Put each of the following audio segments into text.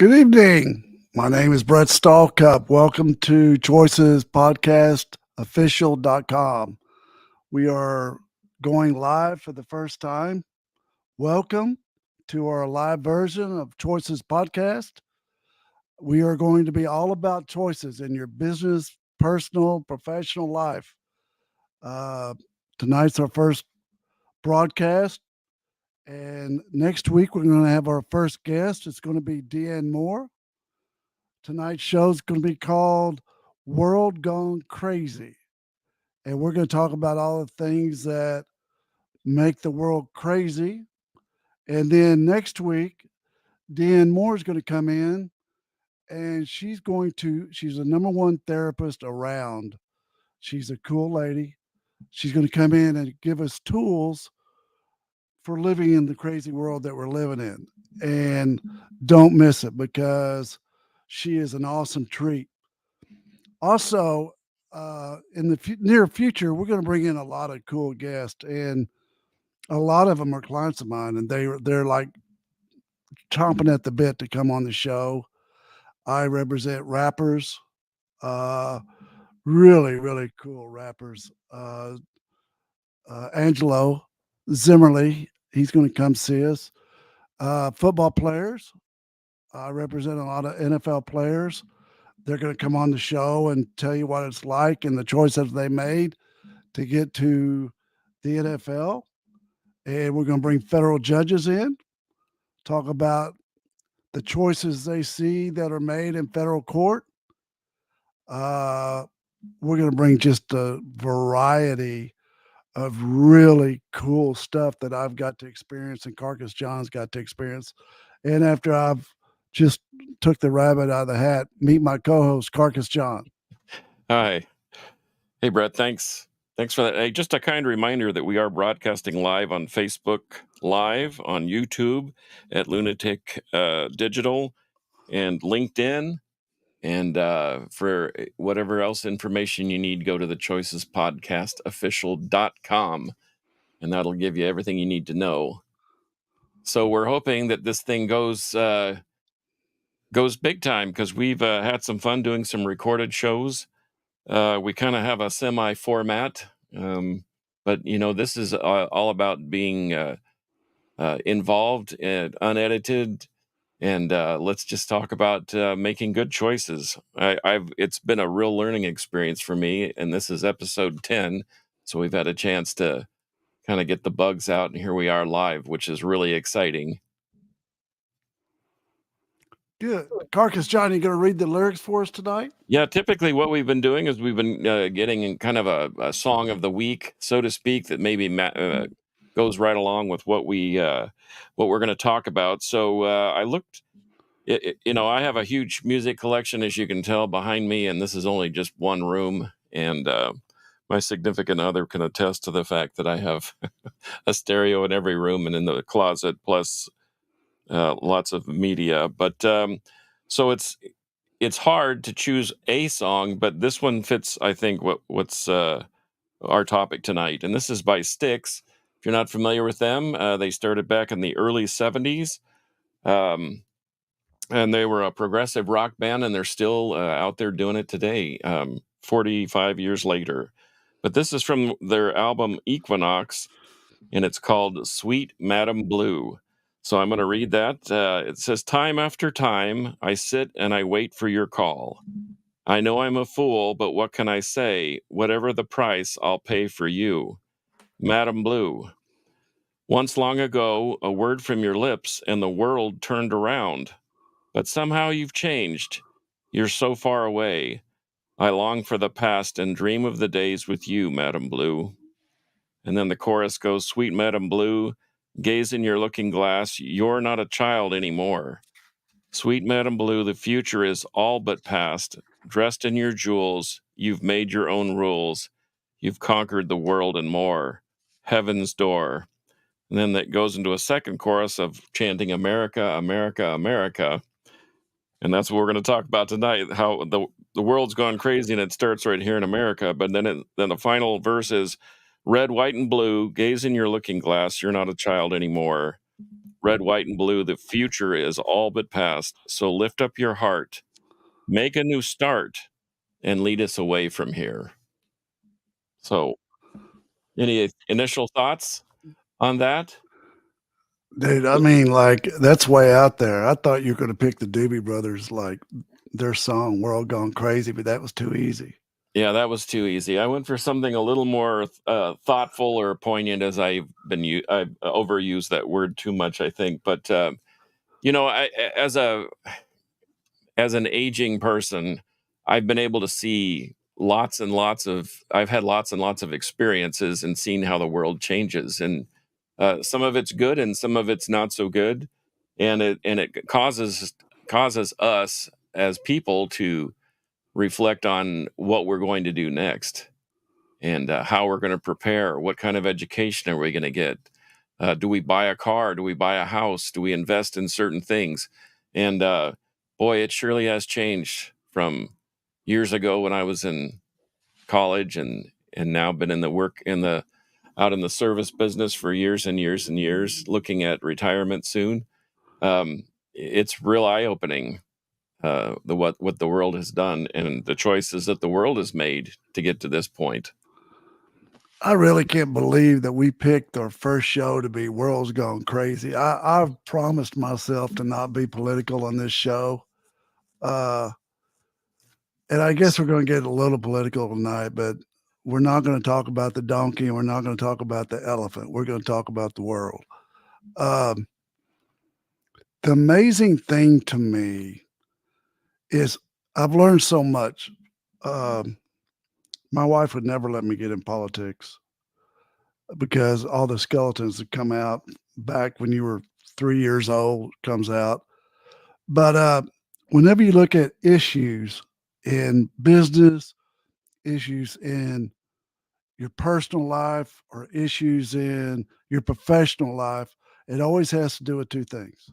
Good evening. My name is Brett Stallcup. Welcome to Choices Podcast Official.com. We are going live for the first time. Welcome to our live version of Choices Podcast. We are going to be all about choices in your business, personal, professional life. Uh, Tonight's our first broadcast. And next week, we're going to have our first guest. It's going to be Deanne Moore. Tonight's show is going to be called World Gone Crazy. And we're going to talk about all the things that make the world crazy. And then next week, Deanne Moore is going to come in and she's the number one therapist around. She's a cool lady. She's going to come in and give us tools for living in the crazy world that we're living in. And don't miss it because she is an awesome treat. Also, in the near future, we're going to bring in a lot of cool guests, and a lot of them are clients of mine, and they're like chomping at the bit to come on the show. I represent rappers, uh, really cool rappers. Angelo Zimmerly, he's going to come see us. Football players, I represent a lot of NFL players. They're going to come on the show and tell you what it's like and the choices they made to get to the NFL. And we're going to bring federal judges in, talk about the choices they see that are made in federal court. Uh, we're going to bring just a variety of really cool stuff that I've got to experience and Carcass John's got to experience. And after I've just took the rabbit out of the hat, meet my co-host, Carcass John. Hi. Hey, Brett. Thanks for that. Hey, just a kind reminder that we are broadcasting live on Facebook Live, on YouTube at Lunatic Digital and LinkedIn. And for whatever else information you need, go to the Choices Podcast Official.com, and that'll give you everything you need to know. So we're hoping that this thing goes big time because we've had some fun doing some recorded shows. We kind of have a semi format, but this is all about being involved and unedited. And let's just talk about making good choices. It's been a real learning experience for me, and this is episode 10, so we've had a chance to kind of get the bugs out, and here we are live, which is really exciting. Good. Carcass John, you going to read the lyrics for us tonight? Yeah, typically what we've been doing is we've been getting in kind of a song of the week, so to speak, that maybe goes right along with what we're going to talk about. So I looked, I have a huge music collection, as you can tell behind me, and this is only just one room. And my significant other can attest to the fact that I have a stereo in every room and in the closet, plus lots of media. But so it's hard to choose a song, but this one fits, I think, what's our topic tonight. And this is by Styx. If you're not familiar with them, they started back in the early 70s. And they were a progressive rock band, and they're still out there doing it today, 45 years later. But this is from their album Equinox, and it's called Sweet Madam Blue. So I'm going to read that. It says, "Time after time, I sit and I wait for your call. I know I'm a fool, but what can I say? Whatever the price, I'll pay for you. Madam Blue. Once long ago, a word from your lips and the world turned around. But somehow you've changed. You're so far away. I long for the past and dream of the days with you, Madam Blue." And then the chorus goes, "Sweet Madam Blue, gaze in your looking glass. You're not a child anymore. Sweet Madam Blue, the future is all but past. Dressed in your jewels, you've made your own rules. You've conquered the world and more. Heaven's door." And then that goes into a second chorus of chanting America, America, America. And that's what we're going to talk about tonight, how the world's gone crazy, and it starts right here in America. But then the final verse is, "Red, white, and blue, gaze in your looking glass. You're not a child anymore. red, white, and blue. The future is all but past. So lift up your heart, make a new start, and lead us away from here. So, any initial thoughts on that? Dude, I mean, like, that's way out there. I thought you were going to pick the Doobie Brothers, like their song "World Gone Crazy," but that was too easy. Yeah, that was too easy. I went for something a little more thoughtful or poignant, as I've overused that word too much, I think. But as an aging person, I've been able to see I've had lots and lots of experiences and seen how the world changes, and some of it's good and some of it's not so good, and it causes us as people to reflect on what we're going to do next, and how we're going to prepare. What kind of education are we going to get? Do we buy a car? Do we buy a house? Do we invest in certain things? And boy, it surely has changed from years ago when I was in college, and now been in the work in the out in the service business for years and years and years, looking at retirement soon. It's real eye opening, what the world has done and the choices that the world has made to get to this point. I really can't believe that we picked our first show to be World's Gone Crazy. I've promised myself to not be political on this show. Uh, and I guess we're going to get a little political tonight, but we're not going to talk about the donkey and we're not going to talk about the elephant. We're going to talk about the world. Um, the amazing thing to me is I've learned so much. Um, my wife would never let me get in politics because all the skeletons that come out back when you were 3 years old comes out. But whenever you look at issues in business, issues in your personal life, or issues in your professional life, it always has to do with two things: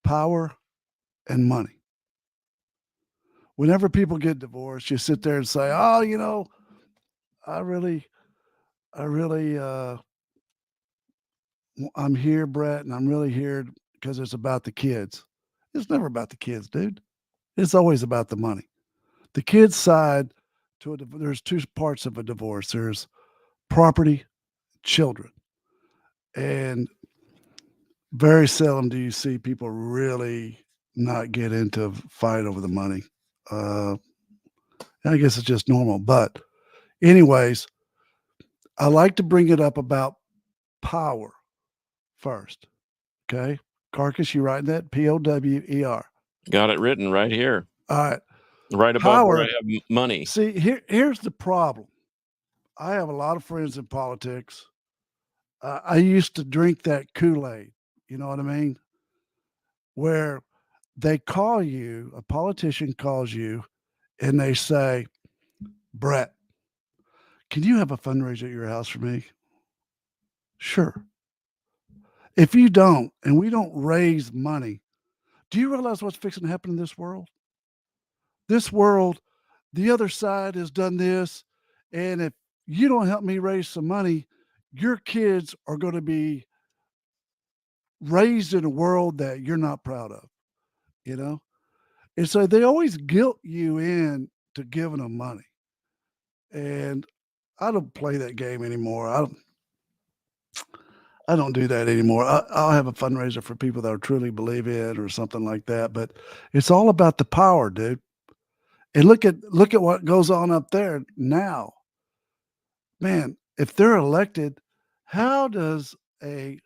power and money. Whenever people get divorced, you sit there and say, "Oh, I really, I really, I'm here, Brett, and I'm really here because it's about the kids." It's never about the kids, dude. It's always about the money. The kids side there's two parts of a divorce. There's property, children, and very seldom do you see people really not get into a fight over the money. Uh, I guess it's just normal. But, anyways, I like to bring it up about power first. Okay. Carcass, you writing that? Power. Got it written right here, All right. right above where I Power. have money. See, here's the problem. I have a lot of friends in politics. I used to drink that Kool-Aid. You know what I mean? Where they call you, a politician calls you, and they say, "Brett, can you have a fundraiser at your house for me?" Sure. If you don't, and we don't raise money, do you realize what's fixing to happen in this world? This world, the other side has done this. And if you don't help me raise some money, your kids are going to be raised in a world that you're not proud of, you know? And so they always guilt you in to giving them money. And I don't play that game anymore. I don't do that anymore. I'll have a fundraiser for people that I truly believe in or something like that. But it's all about the power, dude. And look at what goes on up there now. Man, if they're elected, how does a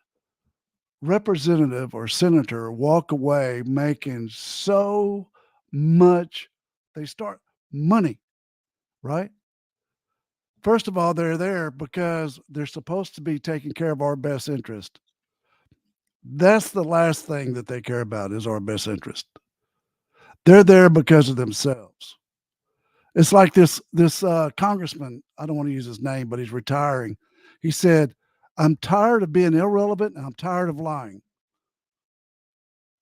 representative or senator walk away making so much? They start money, right? First of all, they're there because they're supposed to be taking care of our best interest. That's the last thing that they care about is our best interest. They're there because of themselves. It's like this congressman. I don't want to use his name, but he's retiring. He said, "I'm tired of being irrelevant and I'm tired of lying."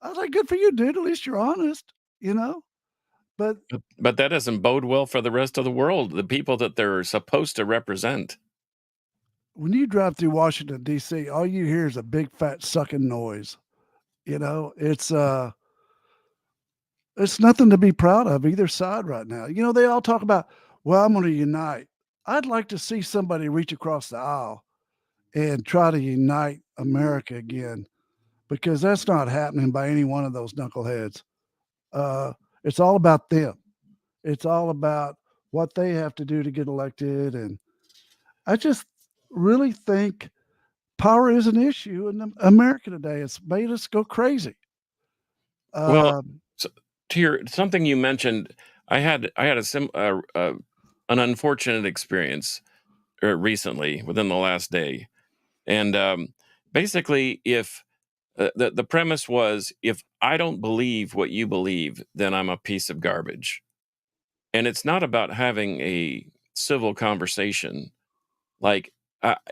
I was like, "Good for you, dude. At least you're honest, you know." But But that doesn't bode well for the rest of the world, the people that they're supposed to represent. when you drive through Washington D.C., all you hear is a big fat sucking noise. You know, it's nothing to be proud of either side right now. You know, they all talk about, well, I'm going to unite. I'd like to see somebody reach across the aisle and try to unite America again, because that's not happening by any one of those knuckleheads. Uh, it's all about them. It's all about what they have to do to get elected. And I just really think power is an issue in America today. It's made us go crazy. Well, Um, so to your something you mentioned, I had an unfortunate experience recently within the last day, and basically, if the premise was if I don't believe what you believe, then I'm a piece of garbage, and it's not about having a civil conversation. Like,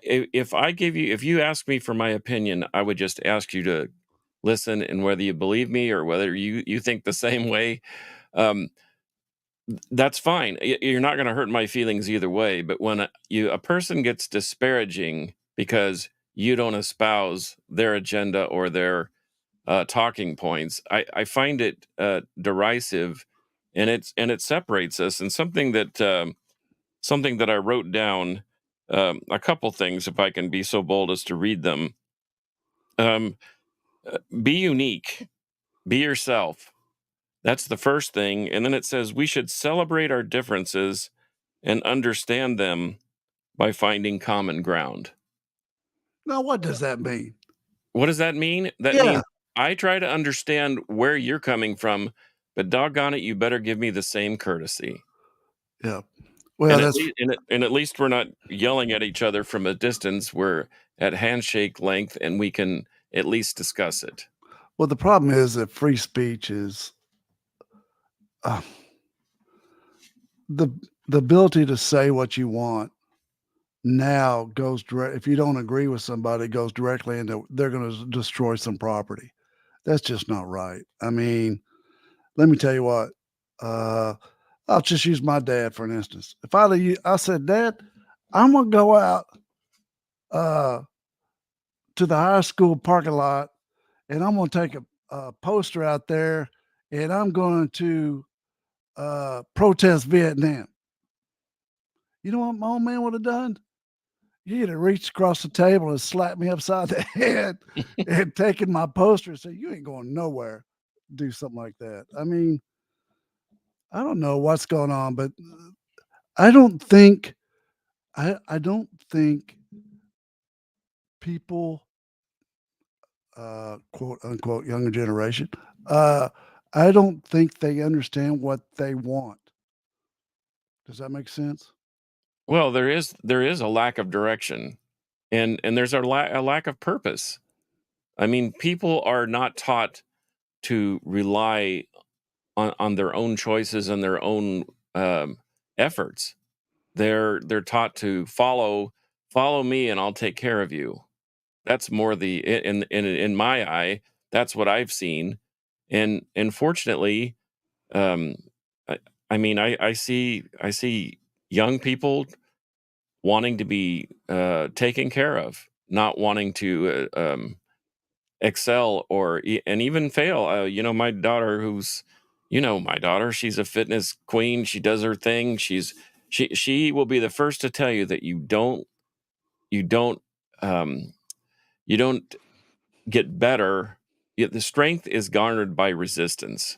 if you ask me for my opinion, I would just ask you to listen, and whether you believe me or whether you think the same way, um, that's fine. You're not going to hurt my feelings either way. But when a person gets disparaging because you don't espouse their agenda or their talking points, I find it derisive, and it separates us. And something that I wrote down, a couple things, if I can be so bold as to read them. Um, be unique, be yourself. That's the first thing. And then it says we should celebrate our differences and understand them by finding common ground. Now, what does that mean? What does that mean? That Yeah, means I try to understand where you're coming from, but doggone it, you better give me the same courtesy. yeah. Well, And that's at least we're not yelling at each other from a distance. We're at handshake length, and we can at least discuss it. well. The problem is that free speech is uh, the the ability to say what you want now goes direct. If you don't agree with somebody, it goes directly into they're going to destroy some property. That's just not right. I mean, let me tell you what. Uh, I'll just use my dad for an instance. If I said, Dad, I'm gonna go out uh, to the high school parking lot and I'm gonna take a poster out there and I'm going to protest Vietnam. You know what my old man would have done? He'd have reached across the table and slapped me upside the head and taken my poster and said, "You ain't going nowhere." Do something like that. I mean, I don't know what's going on, but I don't think I don't think people, quote unquote, younger generation, uh, I don't think they understand what they want. Does that make sense? Well, there is a lack of direction, and there's a lack of purpose. I mean, people are not taught to rely on their own choices and their own efforts. They're taught to follow me, and I'll take care of you. That's more in my eye. That's what I've seen, and fortunately, um, I, I mean, I see young people wanting to be taken care of, not wanting to excel and even fail. My daughter, my daughter, she's a fitness queen. She does her thing. She will be the first to tell you that you don't um, you don't get better. Yet the strength is garnered by resistance,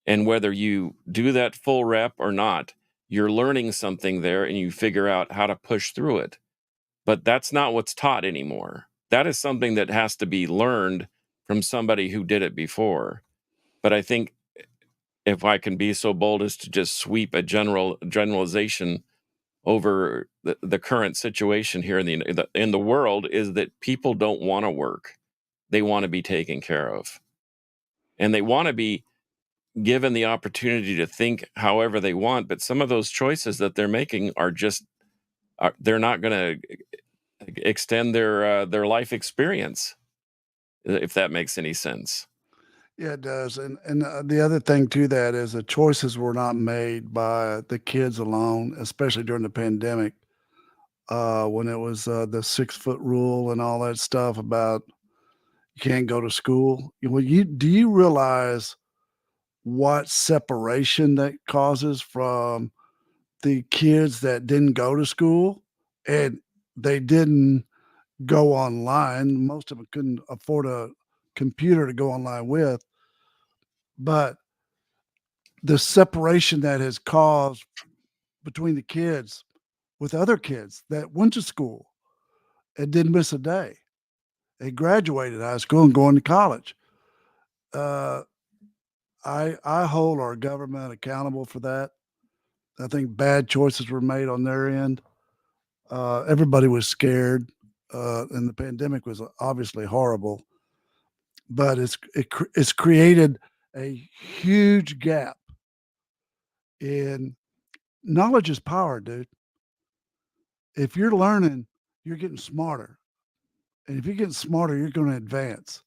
and whether you do that full rep or not, you're learning something there, and you figure out how to push through it. But that's not what's taught anymore. That is something that has to be learned from somebody who did it before. But I think if I can be so bold as to just sweep a generalization over the current situation here in the world, is that people don't want to work. They want to be taken care of. And they want to be given the opportunity to think however they want, but some of those choices that they're making they're not going to extend their life experience, if that makes any sense. Yeah, it does. And the other thing to that is the choices were not made by the kids alone, especially during the pandemic. when it was the 6 foot rule and all that stuff about you can't go to school. Well, do you realize what separation that causes from the kids that didn't go to school and they didn't go online? Most of them couldn't afford a computer to go online with, but the separation that has caused between the kids with other kids that went to school and didn't miss a day. They graduated high school and going to college. Uh, I hold our government accountable for that. I think bad choices were made on their end. Everybody was scared, and the pandemic was obviously horrible. But it's created a huge gap in knowledge is power, dude. If you're learning, you're getting smarter, and if you're getting smarter, you're going to advance.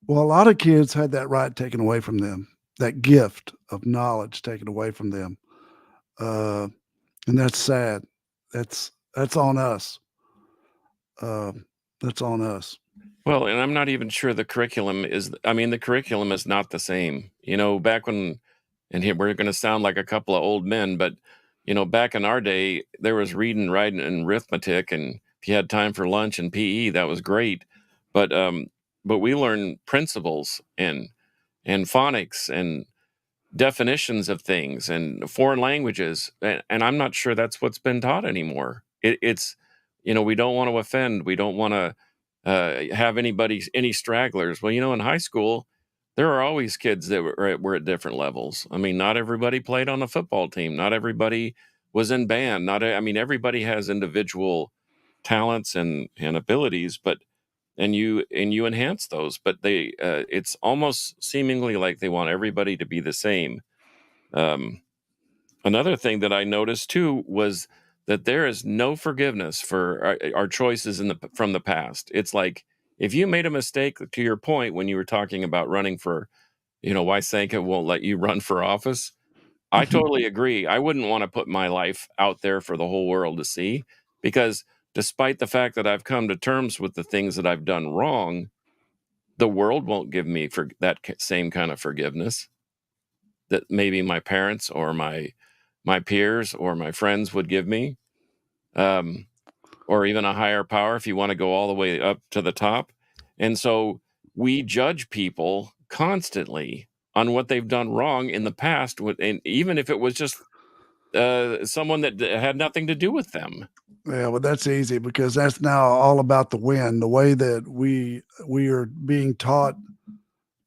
Well, a lot of kids had that right taken away from them, that gift of knowledge taken away from them, uh, and that's sad. That's on us. Uh, that's on us. Well, and I'm not even sure the curriculum is I mean, the curriculum is not the same. Back when and here we're gonna sound like a couple of old men, but, back in our day, there was reading, writing, and arithmetic, and if you had time for lunch and PE, that was great. But, but we learned principles and phonics and definitions of things and foreign languages, and I'm not sure that's what's been taught anymore. It's we don't want to offend, we don't want to have any stragglers. Well, in high school, there are always kids that were at different levels. I mean, not everybody played on a football team, not everybody was in band, not I mean, everybody has individual talents and abilities, but and you enhance those, but they it's almost seemingly like they want everybody to be the same. um, Another thing that I noticed too was that there is no forgiveness for our choices from the past. It's like if you made a mistake, to your point when you were talking about running for, why Sanka won't let you run for office. I totally agree. I wouldn't want to put my life out there for the whole world to see, because despite the fact that I've come to terms with the things that I've done wrong, the world won't give me for that same kind of forgiveness that maybe my parents or my peers or my friends would give me, um, or even a higher power if you want to go all the way up to the top. And so we judge people constantly on what they've done wrong in the past, and even if it was just someone that had nothing to do with them. Yeah, well, that's easy because that's now all about the win. The way that we are being taught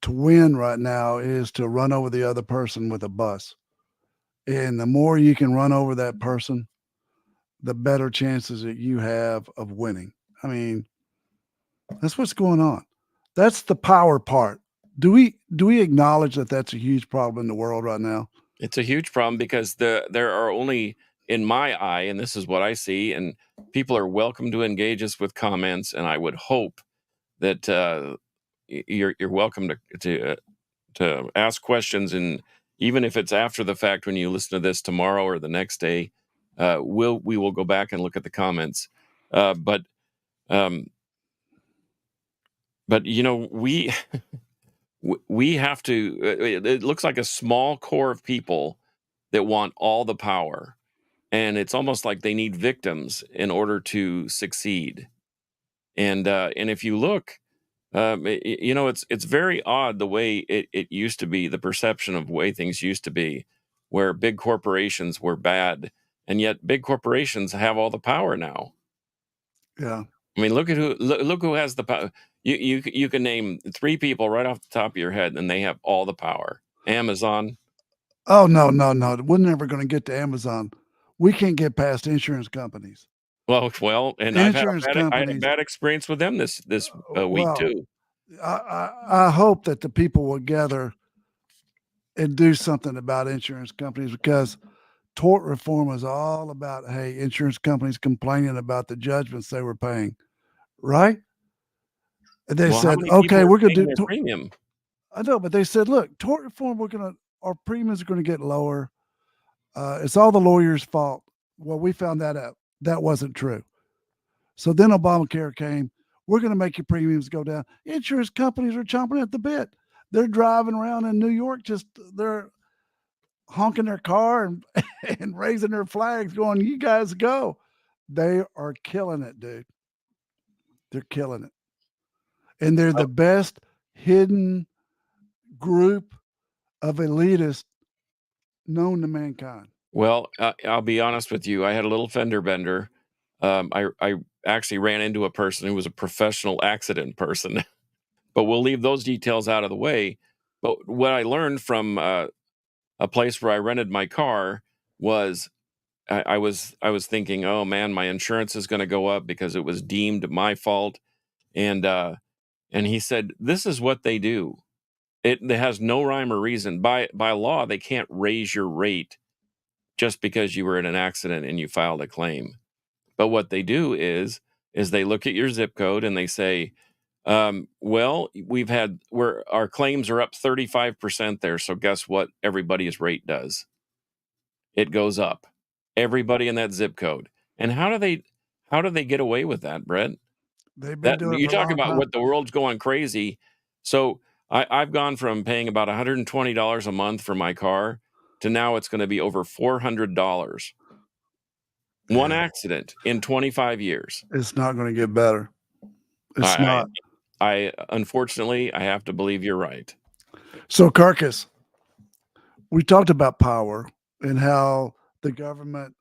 to win right now is to run over the other person with a bus. And the more you can run over that person, the better chances that you have of winning. I mean, that's what's going on. That's the power part. Do we acknowledge that that's a huge problem in the world right now? It's a huge problem because there are only, in my eye, and this is what I see, and people are welcome to engage us with comments, and I would hope that you're welcome to ask questions, and even if it's after the fact when you listen to this tomorrow or the next day, we will go back and look at the comments. But um, we we have to. It looks like a small core of people that want all the power, and it's almost like they need victims in order to succeed. And if you look, it's very odd the way it used to be, the perception of the way things used to be, where big corporations were bad, and yet big corporations have all the power now. Yeah. I mean, look who has the power. You can name three people right off the top of your head, and they have all the power. Amazon. Oh, no, no, no. We're never going to get to Amazon. We can't get past insurance companies. And Insurance I had a companies. bad experience with them this week Well, too. I hope that the people will gather and do something about insurance companies because tort reform is all about, hey, insurance companies complaining about the judgments they were paying, right? And they Well, how said, many people okay, are we're going paying to their do. premium? I know, but they said, look, tort reform, our premiums are going to get lower. It's all the lawyers' fault. Well, we found that out. That wasn't true. So then Obamacare came. We're going to make your premiums go down. Insurance companies are chomping at the bit. They're driving around in New York, they're honking their car and, and raising their flags, going, "You guys go." They are killing it, dude. They're killing it. And they're the best hidden group of elitists known to mankind. Well, I'll be honest with you. I had a little fender bender. I actually ran into a person who was a professional accident person, but we'll leave those details out of the way. But what I learned from a place where I rented my car was I was thinking, oh man, my insurance is going to go up because it was deemed my fault, and he said, this is what they do. It has no rhyme or reason. By law, they can't raise your rate just because you were in an accident and you filed a claim. But what they do is they look at your zip code and they say, well, our claims are up 35% there. So guess what? Everybody's rate does. It goes up. Everybody in that zip code. And how do they get away with that, Brett? They've been That doing it you for a talk long about time. what the world's going crazy. So I've gone from paying about $120 a month for my car to now it's going to be over $400. One Yeah. accident in 25 years. It's not going to get better. It's I, not. I unfortunately, I have to believe you're right. So, Carcass, we talked about power and how the government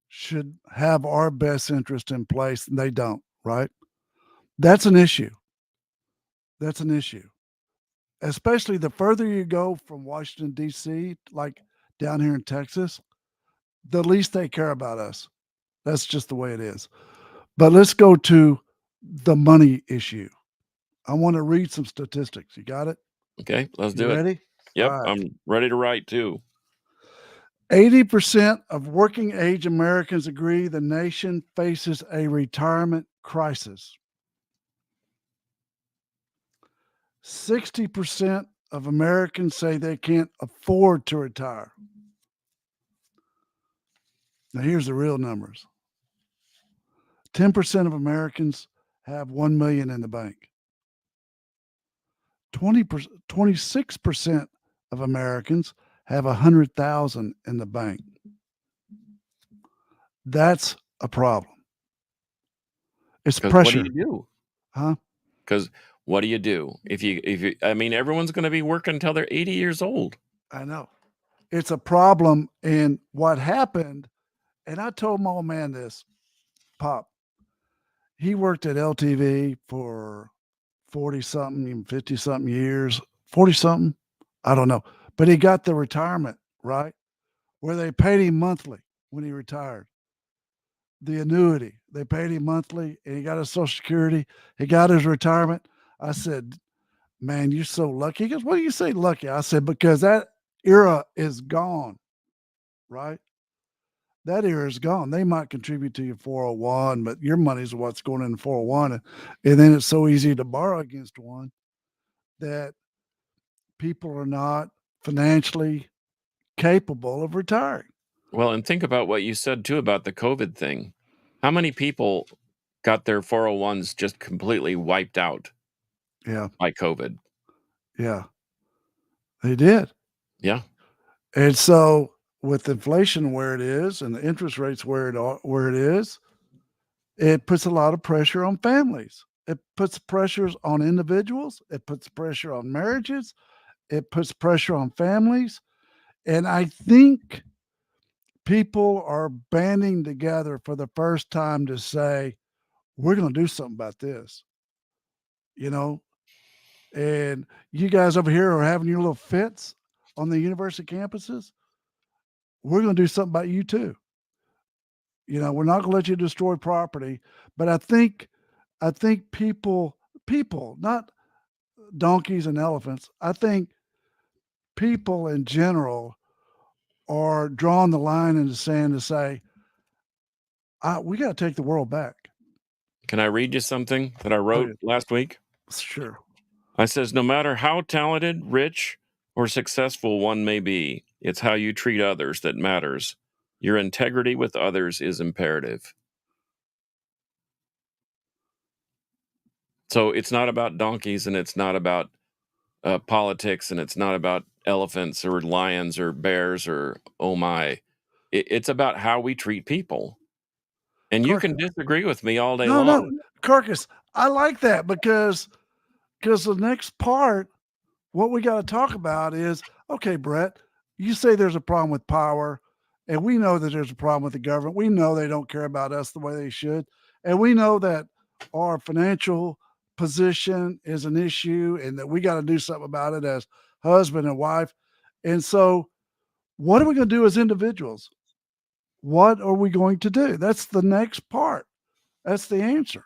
should have our best interest in place, and they don't, right? That's an issue. That's an issue. Especially the further you go from Washington, D.C., like down here in Texas, the least they care about us. That's just the way it is. But let's go to the money issue. I want to read some statistics. You got it? Okay, let's You do it. ready? Yep, All right. I'm ready to write too. 80% of working age Americans agree the nation faces a retirement crisis. 60% of Americans say they can't afford to retire. Now, here's the real numbers. 10% of Americans have 1 million in the bank. 26% of Americans have 100,000 in the bank. That's a problem. It's 'Cause what do pressure, you do? huh? Because what do you do if you? I mean, everyone's going to be working until they're 80 years old. I know. It's a problem. And what happened, and I told my old man this, Pop, he worked at LTV for 40 something, even 50 something years, 40 something. I don't know. But he got the retirement, right? Where they paid him monthly when he retired. The annuity, they paid him monthly and he got his Social Security. He got his retirement. I said, man, you're so lucky. He goes, what do you say lucky? I said, because that era is gone, right? That era is gone. They might contribute to your 401, but your money's what's going in the 401. And then it's so easy to borrow against one that people are not financially capable of retiring. Well, and think about what you said too about the COVID thing. How many people got their 401s just completely wiped out Yeah. by COVID? Yeah. They did. Yeah. And so with inflation where it is and the interest rates where it is, it puts a lot of pressure on families. It puts pressures on individuals. It puts pressure on marriages. It puts pressure on families. And I think people are banding together for the first time to say, we're going to do something about this, you know? And you guys over here are having your little fits on the university campuses. We're going to do something about you too. You know, we're not going to let you destroy property, but I think people, not donkeys and elephants. I think people in general are drawing the line in the sand to say, we got to take the world back. Can I read you something that I wrote last week? Sure. I says, no matter how talented, rich, or successful one may be, it's how you treat others that matters. Your integrity with others is imperative. So it's not about donkeys, and it's not about politics, and it's not about elephants or lions or bears or oh my. It's about how we treat people. And you can Carcass. disagree with me all day No, no, long. Carcass. I like that because the next part, what we got to talk about is, okay, Brett, you say there's a problem with power, and we know that there's a problem with the government. We know they don't care about us the way they should, and we know that our financial position is an issue, and that we got to do something about it as husband and wife. And so, what are we going to do as individuals? What are we going to do? That's the next part. That's the answer.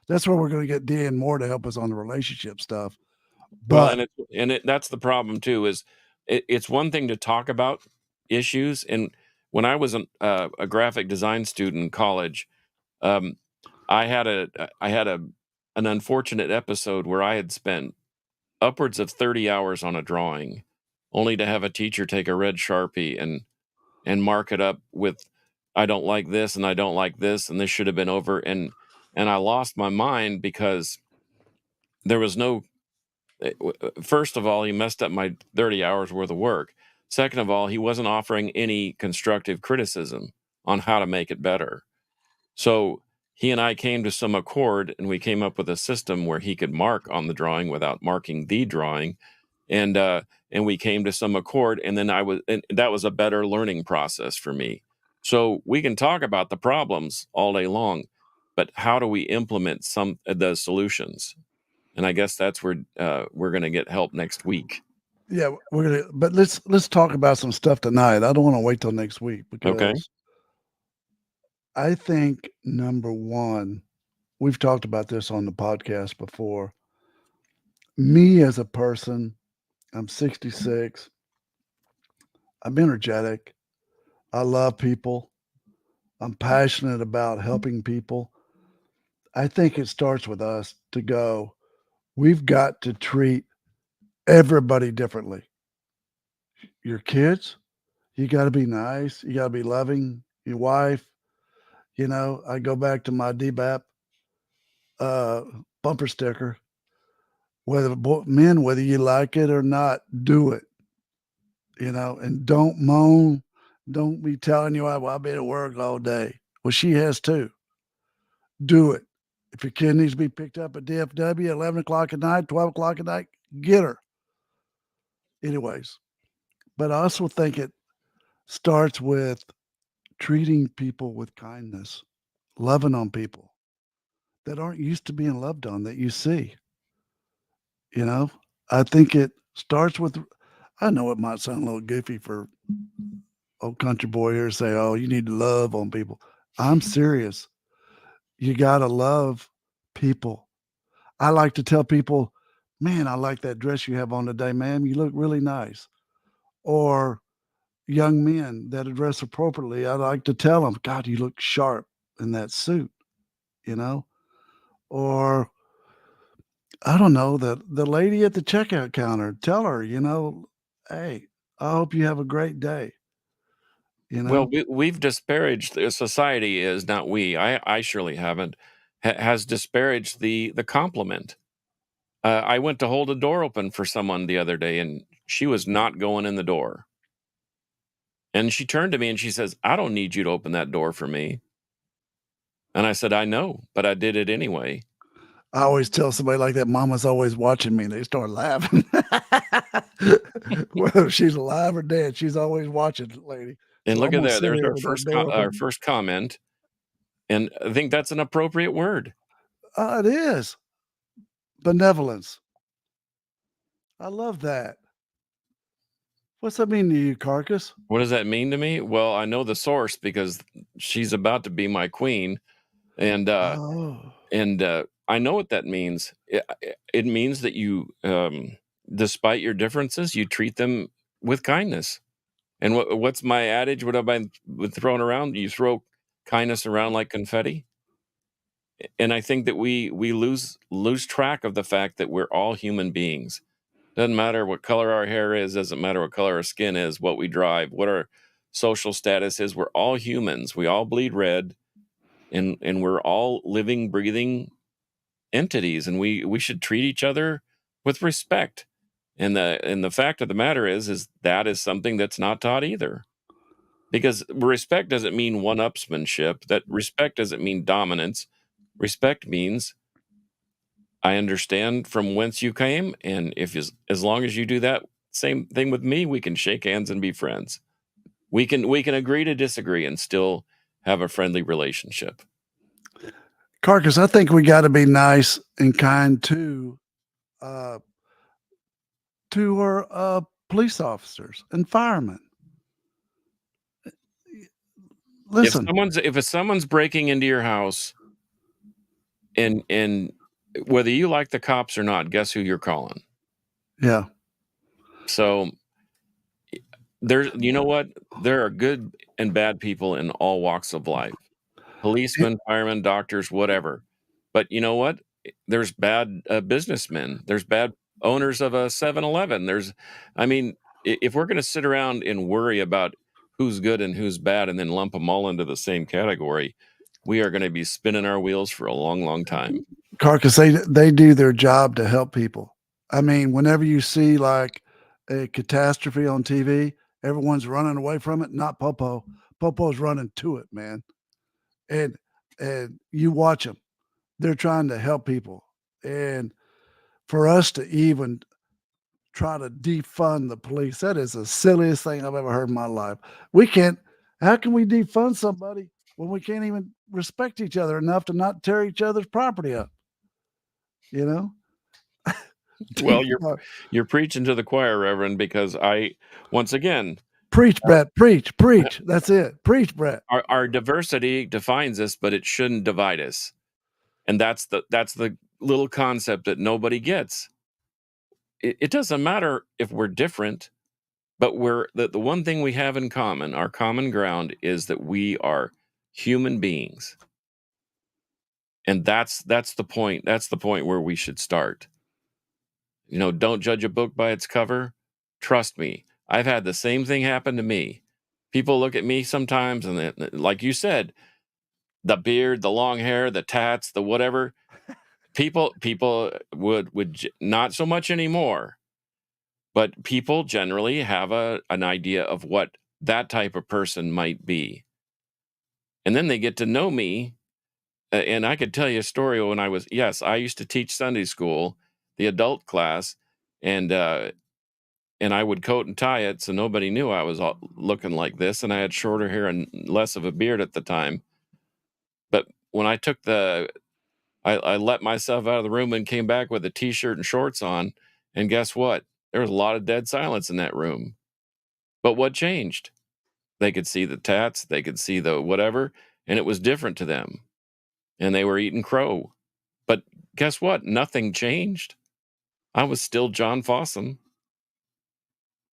That's where we're going to get Dan Moore to help us on the relationship stuff. Well, But that's the problem too. Is it's one thing to talk about issues, and when I was a graphic design student in college, um, I had an unfortunate episode where I had spent upwards of 30 hours on a drawing, only to have a teacher take a red Sharpie and mark it up with I don't like this and I don't like this and this should have been over, and I lost my mind because there was no first of all, he messed up my 30 hours worth of work. Second of all, he wasn't offering any constructive criticism on how to make it better. So he and I came to some accord, and we came up with a system where he could mark on the drawing without marking the drawing, and we came to some accord, and then and that was a better learning process for me. So we can talk about the problems all day long, but how do we implement some of the solutions? And I guess that's where we're going to get help next week. yeah, but let's talk about some stuff tonight. I don't want to wait till next week Okay. because I think number one, we've talked about this on the podcast before. Me as a person, I'm 66. I'm energetic. I love people. I'm passionate about helping people. I think it starts with us to go, we've got to treat everybody differently. Your kids, you got to be nice. You got to be loving. Your wife, I go back to my DBAP uh, bumper sticker. Whether you like it or not, do it. And don't moan. Don't be telling your wife, well, I've been at work all day. Well, she has too. Do it. If your kid needs to be picked up at DFW at 11 o'clock at night, 12 o'clock at night, get her. Anyways, but I also think it starts with treating people with kindness, loving on people that aren't used to being loved on that you see. You know, I think it starts with, I know it might sound a little goofy for old country boy here to say, oh, you need to love on people. I'm serious. You got to love people. I like to tell people, man, I like that dress you have on today, ma'am. You look really nice. Or young men that are dressed appropriately, I like to tell them, God, you look sharp in that suit, you know? Or I don't know, the lady at the checkout counter, tell her, hey, I hope you have a great day, you Well, know? we've disparaged society is not we. I surely haven't has disparaged the compliment. I went to hold a door open for someone the other day, and she was not going in the door. And she turned to me and she says, "I don't need you to open that door for me." And I said, "I know, but I did it anyway." I always tell somebody like that, mama's always watching me. They start laughing. Whether she's alive or dead, she's always watching, lady. And So look I'm at gonna that. sit There's here with that door our open. first comment, and I think that's an appropriate word. It is benevolence. I love that. What's that mean to you, Carcass? What does that mean to me? Well, I know the source because she's about to be my queen, and Oh, I know what that means. It means that you, despite your differences, you treat them with kindness. And what's my adage? What have I been throwing around? You throw kindness around like confetti. And I think that we lose track of the fact that we're all human beings. Doesn't matter what color our hair is. Doesn't matter what color our skin is. What we drive. What our social status is. We're all humans. We all bleed red, and we're all living, breathing entities, and we should treat each other with respect. And the fact of the matter is that is something that's not taught either. Because respect doesn't mean one-upsmanship. That respect doesn't mean dominance. Respect means I understand from whence you came, and if as long as you do that same thing with me, we can shake hands and be friends. We can agree to disagree and still have a friendly relationship. Carcass, I think we got to be nice and kind uh, to our police officers and firemen. Listen, If someone's breaking into your house, and whether you like the cops or not, guess who you're calling? yeah, So you know what? There are good and bad people in all walks of life. Policemen, firemen, doctors, whatever. But you know what? There's bad businessmen. There's bad owners of a 7-Eleven. I mean, if we're going to sit around and worry about who's good and who's bad and then lump them all into the same category, we are going to be spinning our wheels for a long, long time. Carcass, they do their job to help people. I mean, whenever you see like a catastrophe on TV, everyone's running away from it. Not Popo. Popo's running to it, man. And you watch them. They're trying to help people. And for us to even try to defund the police, that is the silliest thing I've ever heard in my life. We can't. How can we defund somebody when we can't even respect each other enough to not tear each other's property up? You know. Well, you're preaching to the choir, Reverend, because once again, preach, Brett, preach. That's it. Preach, Brett. Our diversity defines us, but it shouldn't divide us. And that's the little concept that nobody gets. It doesn't matter if we're different, but the one thing we have in common, our common ground, is that we are human beings. And that's the point. That's the point where we should start. Don't judge a book by its cover. Trust me, I've had the same thing happen to me. People look at me sometimes, and like you said, the beard, the long hair, the tats, the whatever. People would not so much anymore, but people generally have an idea of what that type of person might be, and then they get to know me. And I could tell you a story when I used to teach Sunday school, the adult class, and I would coat and tie it so nobody knew I was looking like this, and I had shorter hair and less of a beard at the time. But when I took I let myself out of the room and came back with a t-shirt and shorts on, and guess what? There was a lot of dead silence in that room. But what changed? They could see the tats, they could see the whatever, and it was different to them. And they were eating crow. But guess what? Nothing changed. I was still John Fossum.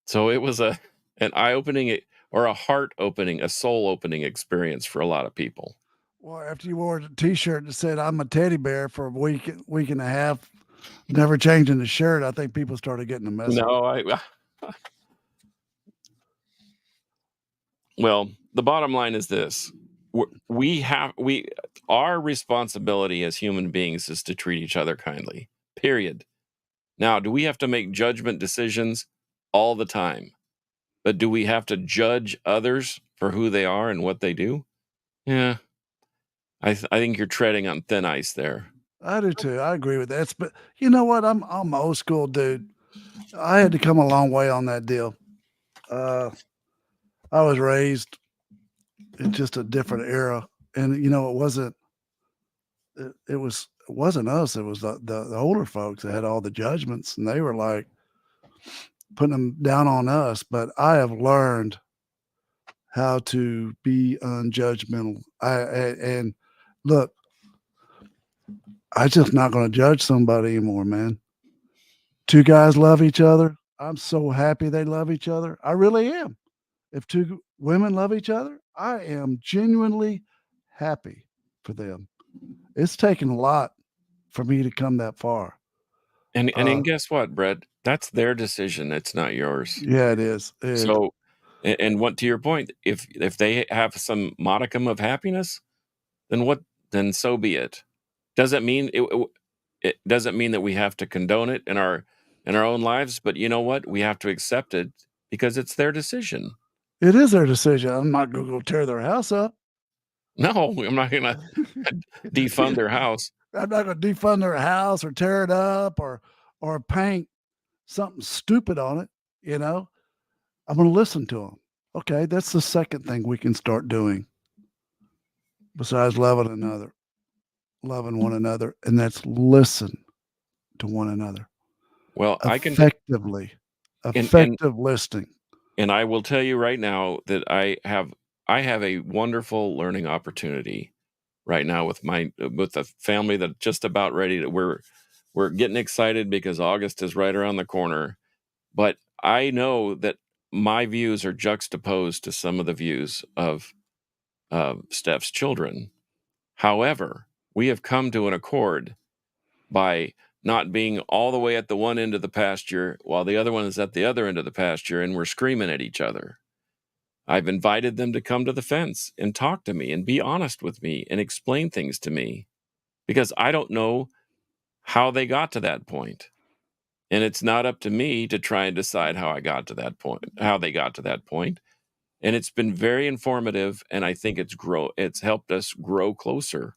So it was an eye-opening or a heart-opening, a soul-opening experience for a lot of people. Well, after you wore a T-shirt that said "I'm a teddy bear" for a week and a half, never changing the shirt, I think people started getting the message. No, well, the bottom line is this: our responsibility as human beings is to treat each other kindly. Period. Now, do we have to make judgment decisions all the time? But do we have to judge others for who they are and what they do? Yeah, I think you're treading on thin ice there. I do too. I agree with that. But you know what? I'm old school dude. I had to come a long way on that deal. I was raised in just a different era, and it wasn't. It wasn't us. It was the older folks that had all the judgments, and they were like putting them down on us. But I have learned how to be unjudgmental. And look, I'm just not going to judge somebody anymore, man. Two guys love each other. I'm so happy they love each other. I really am. If two women love each other, I am genuinely happy for them. It's taken a lot for me to come that far. And guess what, Brett? That's their decision. It's not yours. Yeah, it is. So, and what to your point, if they have some modicum of happiness, then so be it. Doesn't mean It doesn't mean that we have to condone it in our own lives, but you know what? We have to accept it because it's their decision. It is their decision. I'm not gonna go tear their house up. No, I'm not gonna defund their house. I'm not gonna defund their house or tear it up or paint something stupid on it, you know? I'm gonna listen to them. Okay, that's the second thing we can start doing besides loving one another, and that's listen to one another. Well, I can Effectively. and Effective listening. and I will tell you right now that I have a wonderful learning opportunity right now with the family that just about ready to we're getting excited because August is right around the corner. But I know that my views are juxtaposed to some of the views of Steph's children. However, we have come to an accord by not being all the way at the one end of the pasture while the other one is at the other end of the pasture and we're screaming at each other. I've invited them to come to the fence and talk to me and be honest with me and explain things to me because I don't know how they got to that point. And it's not up to me to try and decide how how they got to that point. And it's been very informative and I think it's helped us grow closer.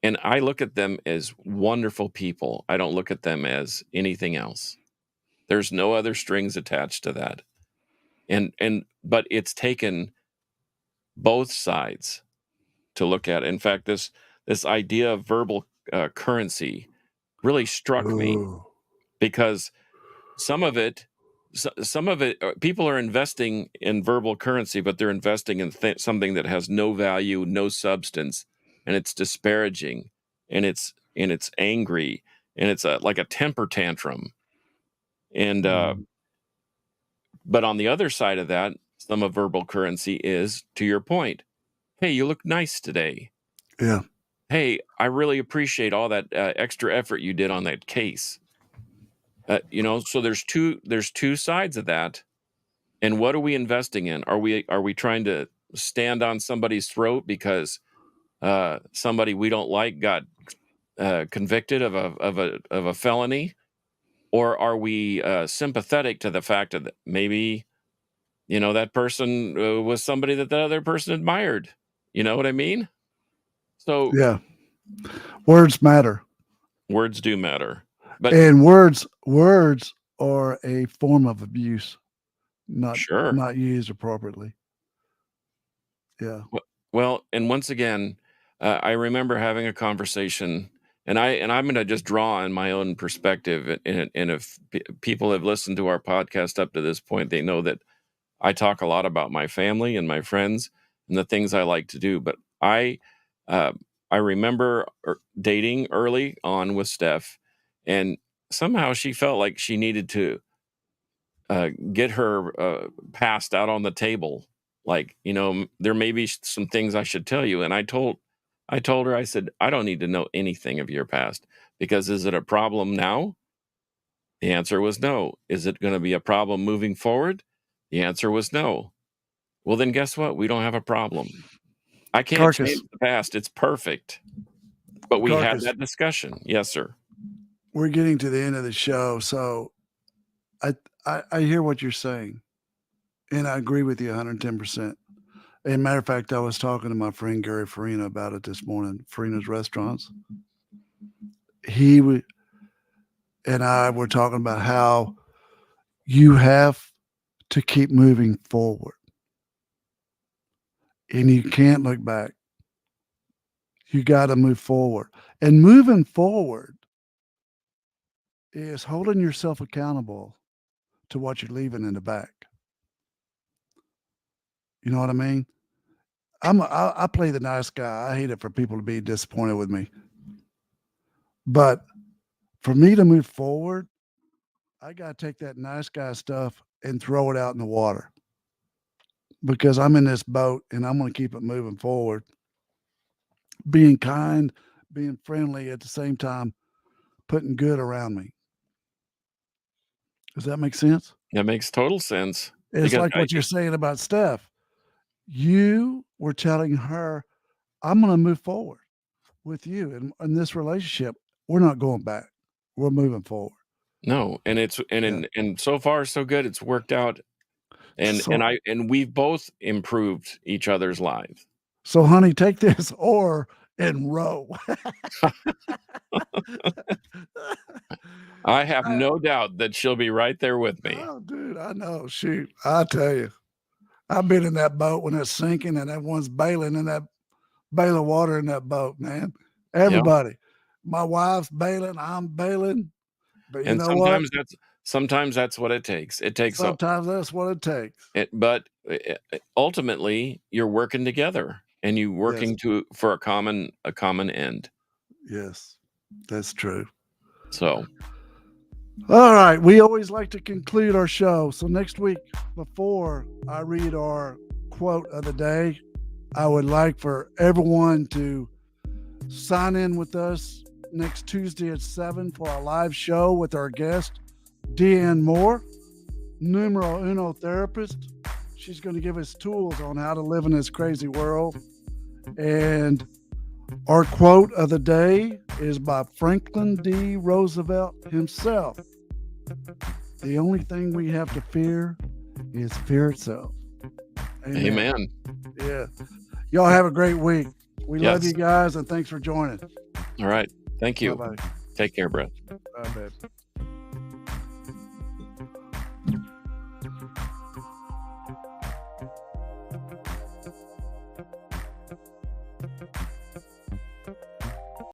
And I look at them as wonderful people. I don't look at them as anything else. There's no other strings attached to that. But it's taken both sides to look at it. In fact, this idea of verbal currency really struck me Ooh. because some of it people are investing in verbal currency, but they're investing in something that has no value, no substance, and it's disparaging, and it's angry, and it's like a temper tantrum. And but on the other side of that, some of verbal currency is, to your point, hey, you look nice today. Yeah. Hey, I really appreciate all that extra effort you did on that case. So there's two sides of that. And what are we investing in? Are we trying to stand on somebody's throat because somebody we don't like got convicted of a felony, or are we sympathetic to the fact that maybe that person was somebody that the other person admired? You know what I mean? So Yeah. Words matter. words do matter, but And words are a form of abuse, not sure. not used appropriately. Yeah. Well, and once again, I remember having a conversation, and I'm going to just draw on my own perspective, and if people have listened to our podcast up to this point, they know that I talk a lot about my family and my friends and the things I like to do. But uh, I remember dating early on with Steph, and somehow she felt like she needed to get her past out on the table. Like, there may be some things I should tell you. And I told her, I said, I don't need to know anything of your past because is it a problem now? The answer was no. Is it going to be a problem moving forward? The answer was no. Well, then guess what? We don't have a problem. I can't Carcass. change the past. It's perfect. But we had Carcass. that discussion. Yes, sir. We're getting to the end of the show, so I hear what you're saying, and I agree with you 110%. As a matter of fact, I was talking to my friend Gary Farina about it this morning, Farina's Restaurants. He and I were talking about how you have to keep moving forward, and you can't look back. You got to move forward, and moving forward is holding yourself accountable to what you're leaving in the back. You know what I mean? I play the nice guy. I hate it for people to be disappointed with me. But for me to move forward, I got to take that nice guy stuff and throw it out in the water because I'm in this boat and I'm going to keep it moving forward, being kind, being friendly at the same time, putting good around me. Does that make sense? That makes total sense. It's Because like what you're saying about Steph. You were telling her, I'm going to move forward with you in this relationship. we're not going back. We're moving forward. No, and it's and so far so good. It's worked out, and So, we've both improved each other's lives. so honey, take this or and row. I have no doubt that she'll be right there with me. Oh, dude, I know. Shoot, I tell you, I've been in that boat when it's sinking and everyone's bailing in that bale of water in that boat, man. Everybody. My wife's bailing, I'm bailing. But you And know what? sometimes that's what it takes. It takes Sometimes that's what it takes. but ultimately you're working together and you working for a common end. Yes, that's true. So, all right, we always like to conclude our show. So next week, before I read our quote of the day, I would like for everyone to sign in with us next Tuesday at 7 for a live show with our guest, Deanne Moore, numero uno therapist. She's going to give us tools on how to live in this crazy world. And our quote of the day is by Franklin D. Roosevelt himself. The only thing we have to fear is fear itself. Amen. Yeah. Y'all have a great week. We Yes. love you guys, and thanks for joining. All right. Thank you. Bye-bye. Take care, Brett. Bye, babe.